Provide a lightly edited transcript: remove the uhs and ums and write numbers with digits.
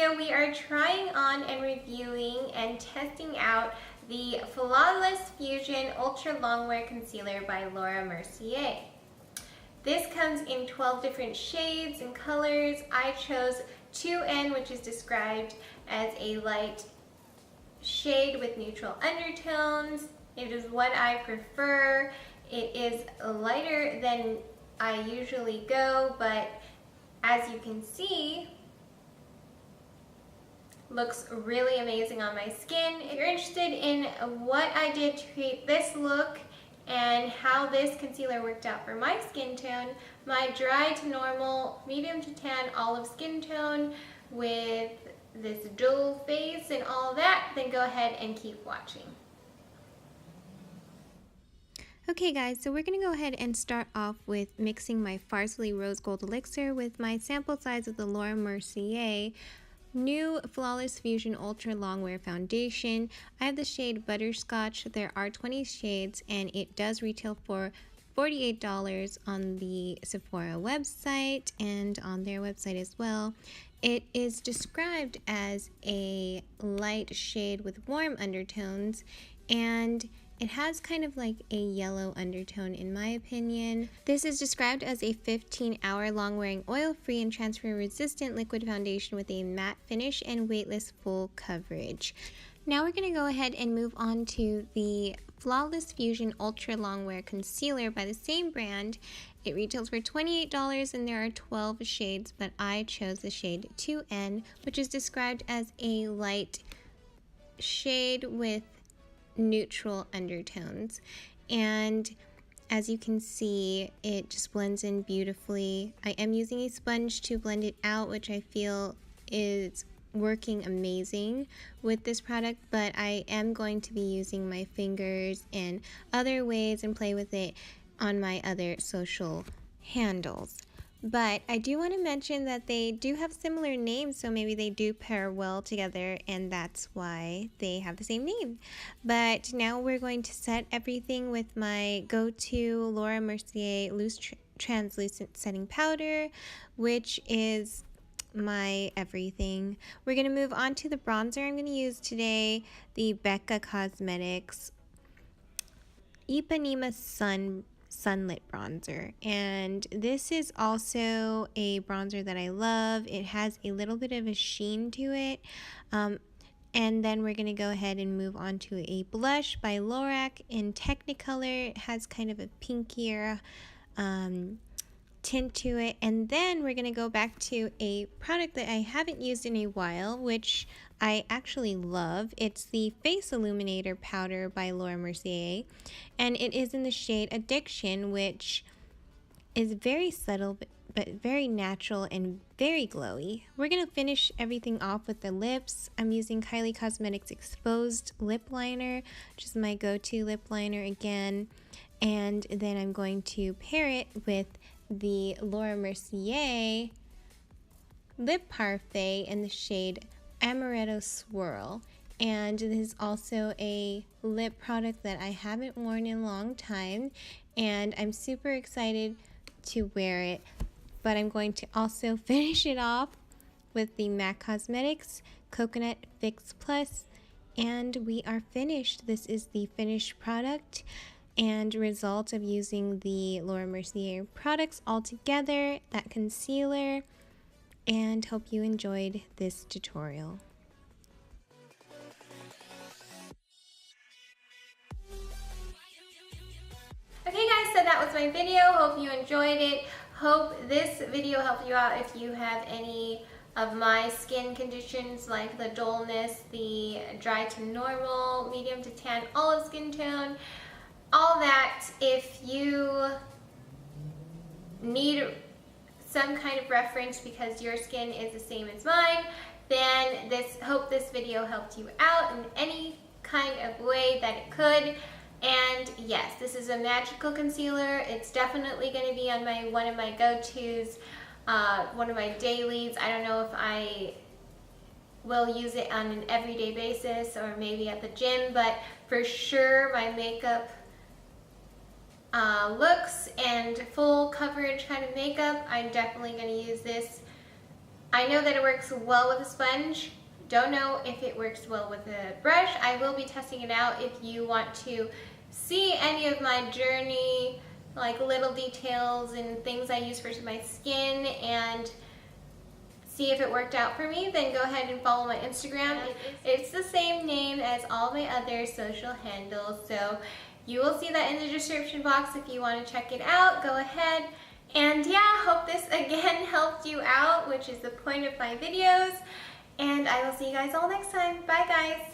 video, we are trying on and reviewing and testing out the Flawless Fusion Ultra Longwear Concealer by Laura Mercier. This comes in 12 different shades and colors. I chose 2N, which is described as a light shade with neutral undertones. It is what I prefer. It is lighter than I usually go, but as you can see, looks really amazing on my skin. If you're interested in what I did to create this look and how this concealer worked out for my skin tone, my dry to normal, medium to tan olive skin tone with this dull face and all that, then go ahead and keep watching. Okay guys, so we're going to go ahead and start off with mixing my Farsali Rose Gold Elixir with my sample size of the Laura Mercier new Flawless Fusion Ultra Longwear Foundation. I have the shade Butterscotch. There are 20 shades and it does retail for $48 on the Sephora website and on their website as well. It is described as a light shade with warm undertones, and it has kind of like a yellow undertone in my opinion. This is described as a 15-hour long-wearing oil-free and transfer-resistant liquid foundation with a matte finish and weightless full coverage. Now we're going to go ahead and move on to the Flawless Fusion Ultra Longwear Concealer by the same brand. It retails for $28 and there are 12 shades, but I chose the shade 2N, which is described as a light shade with neutral undertones, and as you can see, it just blends in beautifully. I am using a sponge to blend it out, which I feel is working amazing with this product, but I am going to be using my fingers and other ways and play with it on my other social handles. But I do want to mention that they do have similar names, so maybe they do pair well together, and that's why they have the same name. But now we're going to set everything with my go-to Laura Mercier Loose Translucent Setting Powder, which is my everything. We're going to move on to the bronzer I'm going to use today, the Becca Cosmetics Ipanema Sunlit bronzer, and this is also a bronzer that I love. It has a little bit of a sheen to it, and then we're going to go ahead and move on to a blush by Lorac in Technicolor. It has kind of a pinkier tint to it, and then we're going to go back to a product that I haven't used in a while, which I actually love. It's the Face Illuminator Powder by Laura Mercier, and it is in the shade Addiction, which is very subtle but very natural and very glowy. We're going to finish everything off with the lips. I'm using Kylie Cosmetics Exposed Lip Liner, which is my go-to lip liner again, and then I'm going to pair it with the Laura Mercier Lip Parfait in the shade Amaretto Swirl, and this is also a lip product that I haven't worn in a long time, and I'm super excited to wear it. But I'm going to also finish it off with the MAC Cosmetics Coconut Fix Plus, and we are finished. This is the finished product and result of using the Laura Mercier products all together, that concealer, and hope you enjoyed this tutorial. Okay guys, so that was my video. Hope you enjoyed it. Hope this video helped you out if you have any of my skin conditions like the dullness, the dry to normal, medium to tan olive skin tone, all that. If you need some kind of reference because your skin is the same as mine, then hope this video helped you out in any kind of way that it could. And yes, this is a magical concealer. It's definitely going to be on one of my go-tos, one of my dailies. I don't know if I will use it on an everyday basis or maybe at the gym, but for sure my makeup looks and full coverage kind of makeup, I'm definitely going to use this I know that it works well with a sponge. Don't know if it works well with a brush. I will be testing it out. If you want to see any of my journey, like little details and things I use for my skin, and see if it worked out for me, then go ahead and follow my Instagram. It's the same name as all my other social handles, so you will see that in the description box if you want to check it out. Go ahead. And yeah, hope this again helped you out, which is the point of my videos. And I will see you guys all next time. Bye guys.